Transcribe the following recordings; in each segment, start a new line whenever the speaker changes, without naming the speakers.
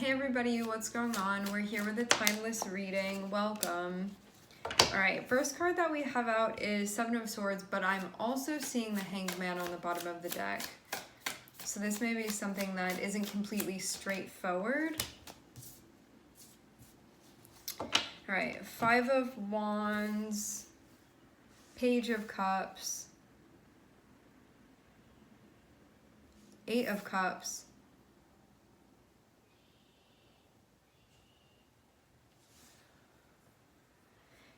Hey everybody, what's going on? We're here with a timeless reading. Welcome. Alright, first card that we have out is Seven of Swords, but I'm also seeing the Hanged Man on the bottom of the deck. So this may be something that isn't completely straightforward. Alright, Five of Wands, Page of Cups, Eight of Cups,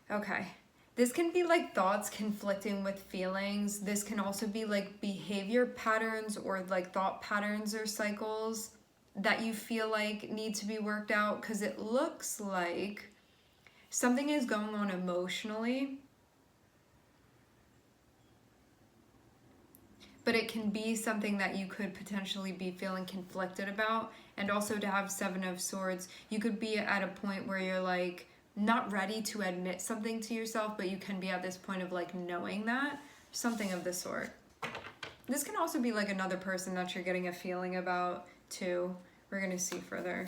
okay. This can be like thoughts conflicting with feelings. This can also be like behavior patterns or like thought patterns or cycles that you feel like need to be worked out, because it looks like something is going on emotionally, but it can be something that you could potentially be feeling conflicted about. And also to have Seven of Swords, you could be at a point where you're like not ready to admit something to yourself, but you can be at this point of like knowing that, something of the sort. This can also be like another person that you're getting a feeling about too. We're gonna see further.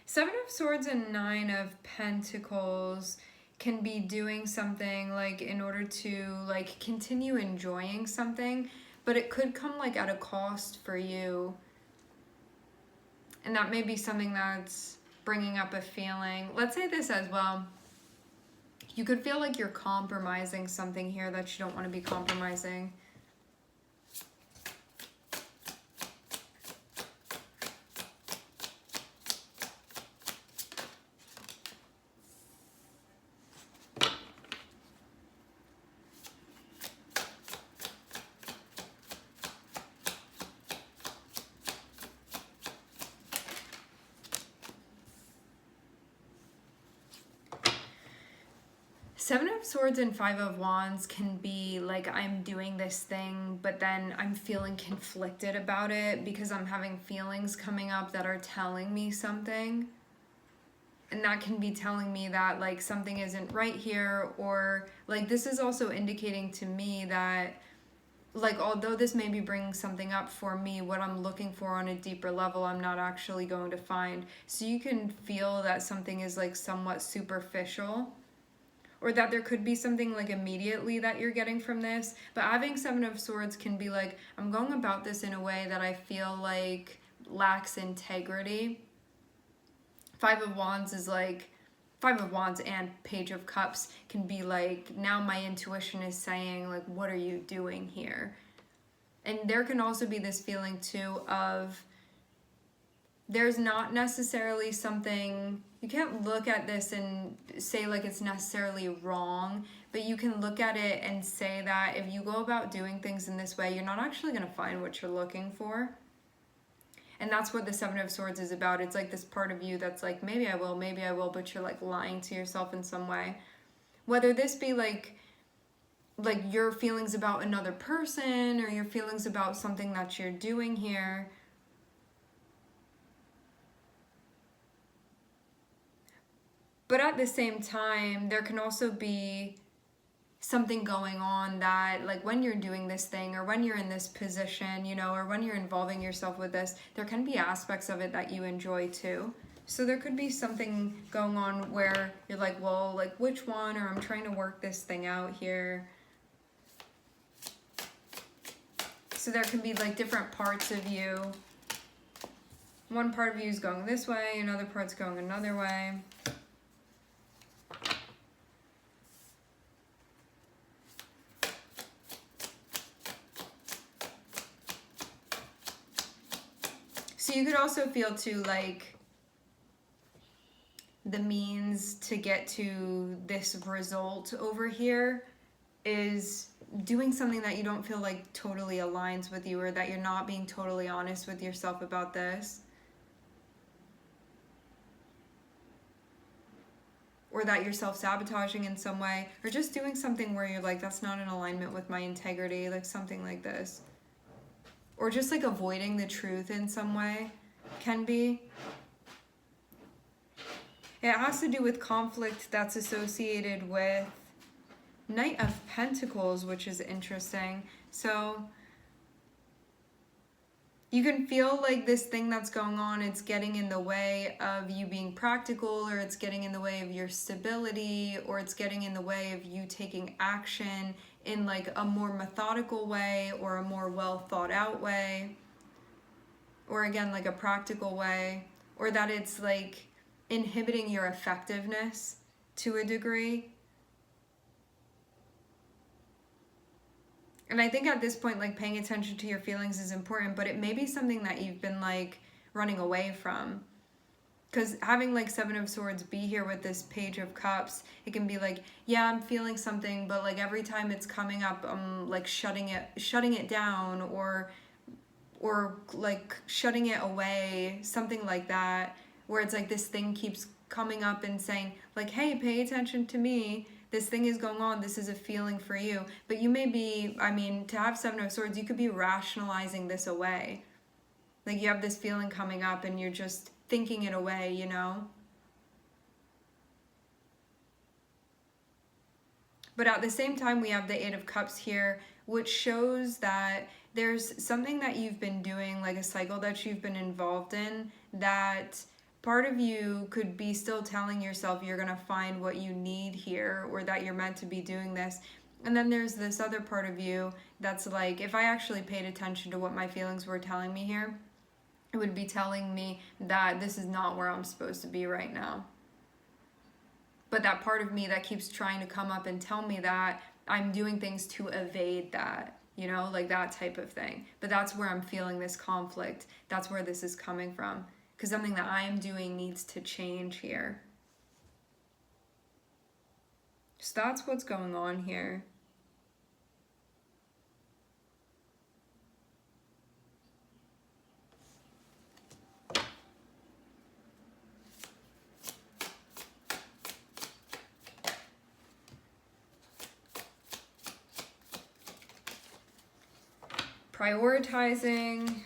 Seven of Swords and Nine of Pentacles can be doing something like in order to like continue enjoying something, but it could come like at a cost for you. And that may be something that's bringing up a feeling. Let's say this as well. You could feel like you're compromising something here that you don't want to be compromising. Seven of Swords and Five of Wands can be like, I'm doing this thing, but then I'm feeling conflicted about it because I'm having feelings coming up that are telling me something. And that can be telling me that like something isn't right here, or like this is also indicating to me that like although this may be bringing something up for me, what I'm looking for on a deeper level, I'm not actually going to find. So you can feel that something is like somewhat superficial, or that there could be something like immediately that you're getting from this. But having Seven of Swords can be like, I'm going about this in a way that I feel like lacks integrity. Five of Wands is like, Five of Wands and Page of Cups can be like, now my intuition is saying like, what are you doing here? And there can also be this feeling too of, there's not necessarily something, you can't look at this and say like it's necessarily wrong, but you can look at it and say that if you go about doing things in this way, you're not actually going to find what you're looking for. And that's what the Seven of Swords is about. It's like this part of you that's like, maybe I will, but you're like lying to yourself in some way. Whether this be like your feelings about another person, or your feelings about something that you're doing here. But at the same time, there can also be something going on that, like when you're doing this thing, or when you're in this position, you know, or when you're involving yourself with this, there can be aspects of it that you enjoy too. So there could be something going on where you're like, well, like which one, or I'm trying to work this thing out here. So there can be like different parts of you. One part of you is going this way, another part's going another way. So you could also feel too like the means to get to this result over here is doing something that you don't feel like totally aligns with you, or that you're not being totally honest with yourself about this. Or that you're self-sabotaging in some way, or just doing something where you're like, that's not in alignment with my integrity, like something like this. or just like avoiding the truth in some way can be. It has to do with conflict that's associated with Knight of Pentacles, which is interesting. So you can feel like this thing that's going on, it's getting in the way of you being practical, or it's getting in the way of your stability, or it's getting in the way of you taking action in like a more methodical way, or a more well thought out way, or again, like a practical way, or that it's like inhibiting your effectiveness to a degree. And I think at this point, like paying attention to your feelings is important, but it may be something that you've been like running away from. Because having like Seven of Swords be here with this Page of Cups, it can be like, yeah, I'm feeling something, but like every time it's coming up, I'm like shutting it down, or like shutting it away, something like that, where it's like this thing keeps coming up and saying like, hey, pay attention to me. This thing is going on. This is a feeling for you. But you may be, I mean, to have Seven of Swords, you could be rationalizing this away. Like you have this feeling coming up and you're just thinking it away, you know? But at the same time, we have the Eight of Cups here, which shows that there's something that you've been doing, like a cycle that you've been involved in, that part of you could be still telling yourself you're going to find what you need here, or that you're meant to be doing this. And then there's this other part of you that's like, if I actually paid attention to what my feelings were telling me here, it would be telling me that this is not where I'm supposed to be right now. But that part of me that keeps trying to come up and tell me that I'm doing things to evade that, you know, like that type of thing. But that's where I'm feeling this conflict. That's where this is coming from. Because something that I'm doing needs to change here. So that's what's going on here. Prioritizing.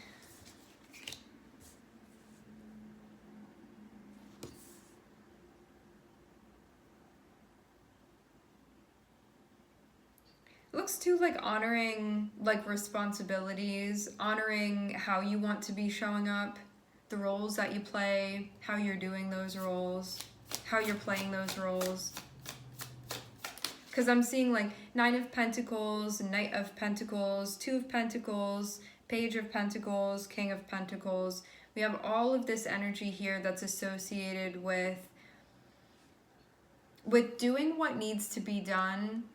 Looks too like honoring like responsibilities, honoring how you want to be showing up, the roles that you play, how you're doing those roles, how you're playing those roles. Because I'm seeing like Nine of Pentacles, Knight of Pentacles, Two of Pentacles, Page of Pentacles, King of Pentacles. We have all of this energy here that's associated with doing what needs to be done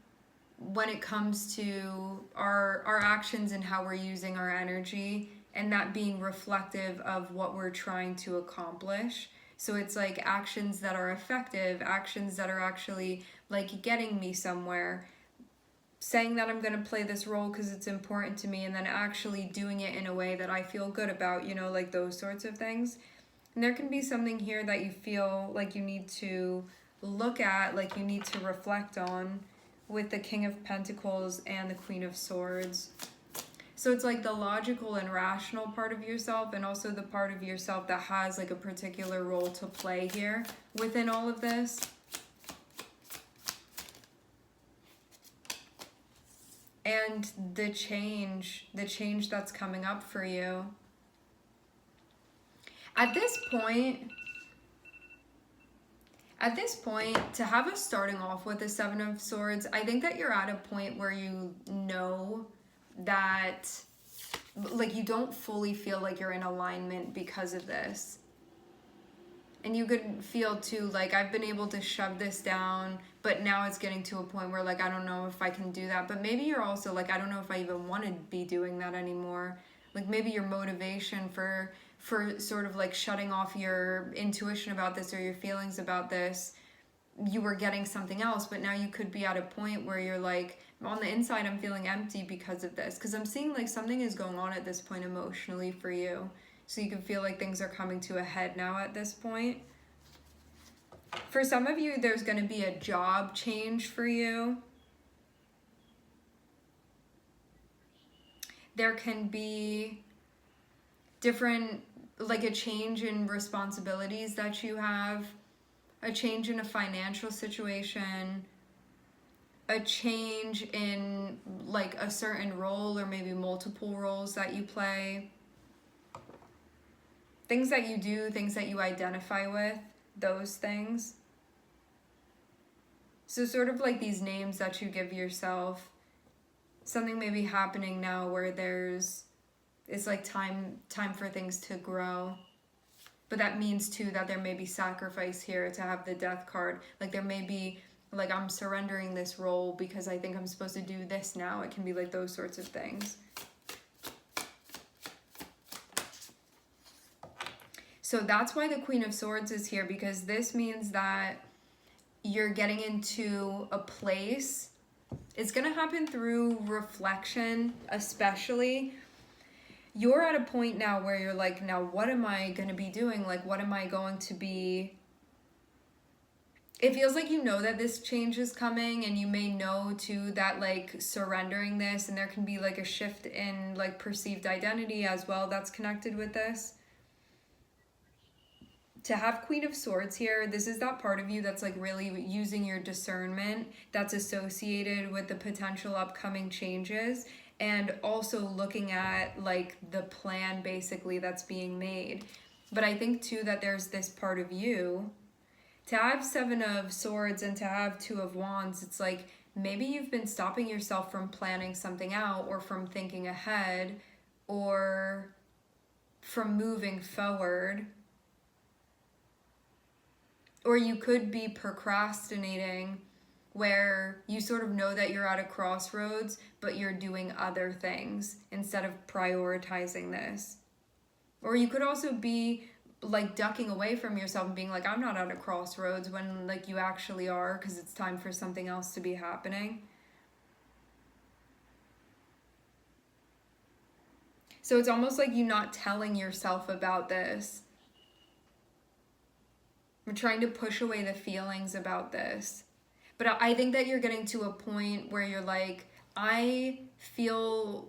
when it comes to our actions and how we're using our energy, and that being reflective of what we're trying to accomplish. So it's like actions that are effective, actions that are actually like getting me somewhere, saying that I'm going to play this role because it's important to me, and then actually doing it in a way that I feel good about, you know, like those sorts of things. And there can be something here that you feel like you need to look at, like you need to reflect on, with the King of Pentacles and the Queen of Swords. So it's like the logical and rational part of yourself, and also the part of yourself that has like a particular role to play here within all of this. And the change that's coming up for you. At this point, to have us starting off with the Seven of Swords, I think that you're at a point where you know that, like, you don't fully feel like you're in alignment because of this. And you could feel too, like, I've been able to shove this down, but now it's getting to a point where, like, I don't know if I can do that. But maybe you're also like, I don't know if I even want to be doing that anymore. Like, maybe your motivation for sort of like shutting off your intuition about this or your feelings about this, you were getting something else, but now you could be at a point where you're like, on the inside I'm feeling empty because of this. Because I'm seeing like something is going on at this point emotionally for you. So you can feel like things are coming to a head now at this point. For some of you, there's going to be a job change for you. There can be different, like a change in responsibilities that you have, a change in a financial situation, a change in like a certain role or maybe multiple roles that you play, things that you do, things that you identify with, those things. So sort of like these names that you give yourself, something may be happening now where it's like time for things to grow. But that means too that there may be sacrifice here to have the death card. Like there may be like, I'm surrendering this role because I think I'm supposed to do this now. It can be like those sorts of things. So that's why the Queen of Swords is here, because this means that you're getting into a place. It's going to happen through reflection, especially. You're at a point now where you're like, now what am I going to be doing? Like, what am I going to be? It feels like you know that this change is coming, and you may know too that like surrendering this, and there can be like a shift in like perceived identity as well that's connected with this. To have Queen of Swords here, this is that part of you that's like really using your discernment that's associated with the potential upcoming changes, and also looking at like the plan basically that's being made. But I think too that there's this part of you, to have Seven of Swords and to have Two of Wands, it's like maybe you've been stopping yourself from planning something out, or from thinking ahead, or from moving forward. Or you could be procrastinating, where you sort of know that you're at a crossroads, but you're doing other things instead of prioritizing this. Or you could also be like ducking away from yourself and being like, I'm not at a crossroads, when like you actually are, because it's time for something else to be happening. So it's almost like you not telling yourself about this. We're trying to push away the feelings about this. But I think that you're getting to a point where you're like, I feel...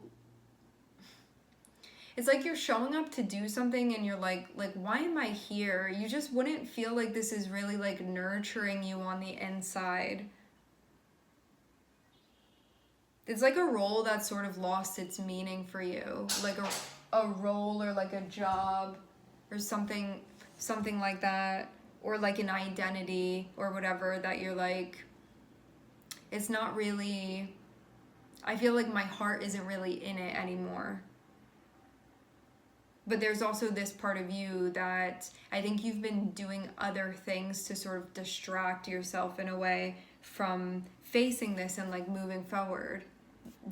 It's like you're showing up to do something and you're like, why am I here? You just wouldn't feel like this is really like nurturing you on the inside. It's like a role that sort of lost its meaning for you. Like a role, or like a job, or something like that. Or like an identity or whatever, that you're like, it's not really, I feel like my heart isn't really in it anymore. But there's also this part of you that I think you've been doing other things to sort of distract yourself in a way from facing this and like moving forward.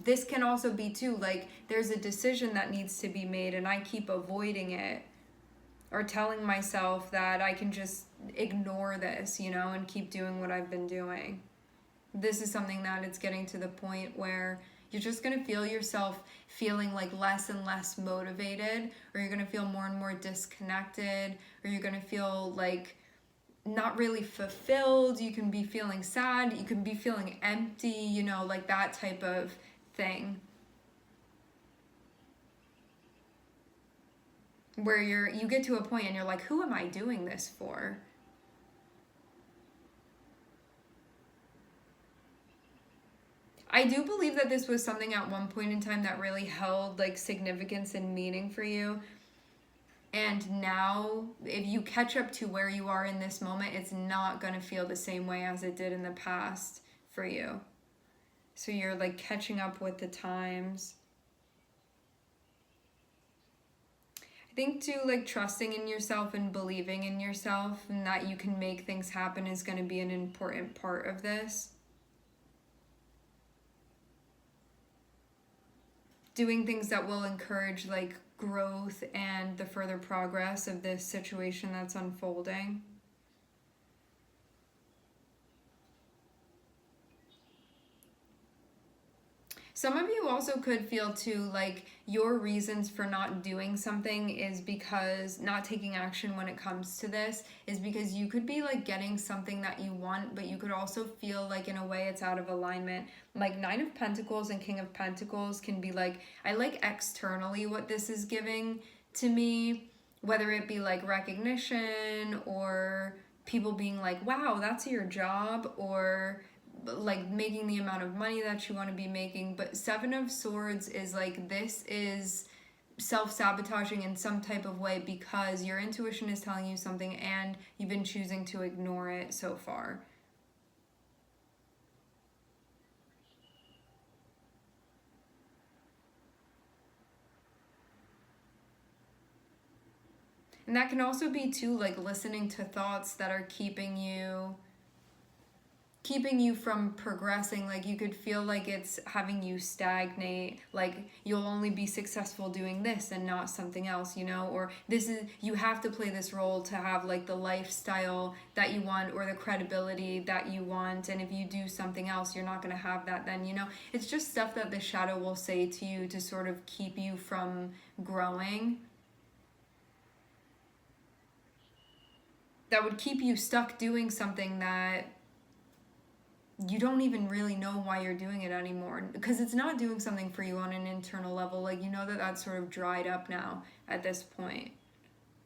This can also be too, like there's a decision that needs to be made and I keep avoiding it, or telling myself that I can just ignore this, and keep doing what I've been doing. This is something that it's getting to the point where you're just going to feel yourself feeling like less and less motivated, or you're going to feel more and more disconnected, or you're going to feel like not really fulfilled. You can be feeling sad, you can be feeling empty, like that type of thing. Where you get to a point and you're like, who am I doing this for? I do believe that this was something at one point in time that really held like significance and meaning for you. And now, if you catch up to where you are in this moment, it's not going to feel the same way as it did in the past for you. So you're like catching up with the times. I think too, like trusting in yourself and believing in yourself and that you can make things happen is going to be an important part of this. Doing things that will encourage like growth and the further progress of this situation that's unfolding. Some of you also could feel too like your reasons for not doing something is because not taking action when it comes to this is because you could be like getting something that you want, but you could also feel like in a way it's out of alignment. Like Nine of Pentacles and King of Pentacles can be like, I like externally what this is giving to me, whether it be like recognition or people being like, wow, that's your job, or like making the amount of money that you want to be making. But Seven of Swords is like, this is self-sabotaging in some type of way because your intuition is telling you something and you've been choosing to ignore it so far. And that can also be too, like listening to thoughts that are keeping you from progressing. Like you could feel like it's having you stagnate, like you'll only be successful doing this and not something else, you know, or this is, you have to play this role to have like the lifestyle that you want or the credibility that you want, and if you do something else you're not going to have that then, you know. It's just stuff that the shadow will say to you to sort of keep you from growing, that would keep you stuck doing something that you don't even really know why you're doing it anymore, because it's not doing something for you on an internal level. Like, you know that that's sort of dried up now at this point.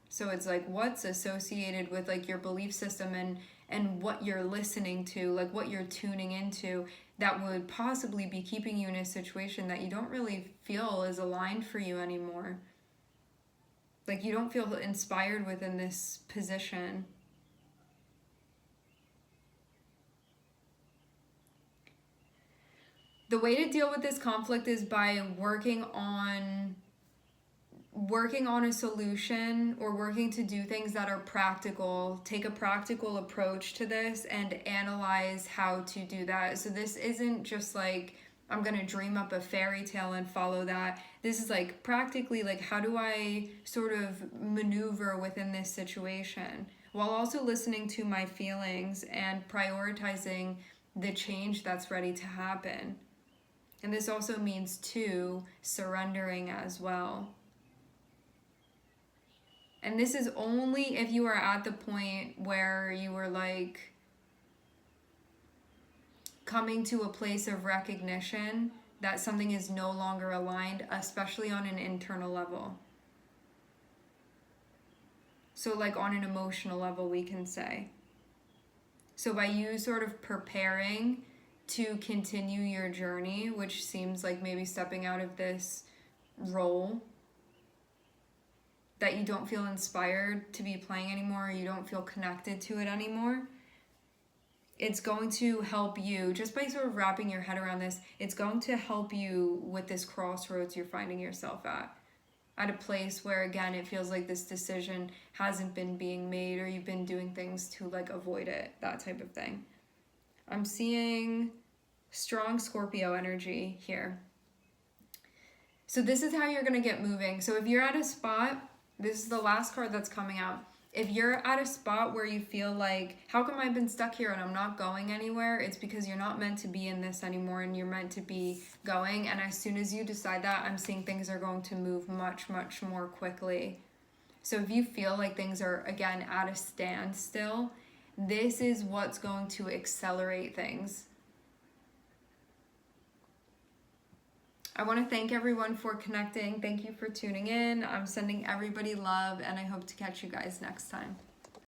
So it's like, what's associated with like your belief system and what you're listening to, like what you're tuning into, that would possibly be keeping you in a situation that you don't really feel is aligned for you anymore. Like you don't feel inspired within this position. The way to deal with this conflict is by working on a solution, or working to do things that are practical. Take a practical approach to this and analyze how to do that. So this isn't just like, I'm gonna dream up a fairy tale and follow that. This is like practically like, how do I sort of maneuver within this situation while also listening to my feelings and prioritizing the change that's ready to happen. And this also means too surrendering as well. And this is only if you are at the point where you are like coming to a place of recognition that something is no longer aligned, especially on an internal level. So like on an emotional level, we can say. So by you sort of preparing to continue your journey, which seems like maybe stepping out of this role that you don't feel inspired to be playing anymore, or you don't feel connected to it anymore, it's going to help you, just by sort of wrapping your head around this, it's going to help you with this crossroads you're finding yourself at a place where, again, it feels like this decision hasn't been being made, or you've been doing things to like avoid it, that type of thing. I'm seeing strong Scorpio energy here. So this is how you're going to get moving. So if you're at a spot, this is the last card that's coming out. If you're at a spot where you feel like, how come I've been stuck here and I'm not going anywhere? It's because you're not meant to be in this anymore, and you're meant to be going. And as soon as you decide that, I'm seeing things are going to move much, much more quickly. So if you feel like things are, again, at a standstill, this is what's going to accelerate things. I want to thank everyone for connecting. Thank you for tuning in. I'm sending everybody love, and I hope to catch you guys next time.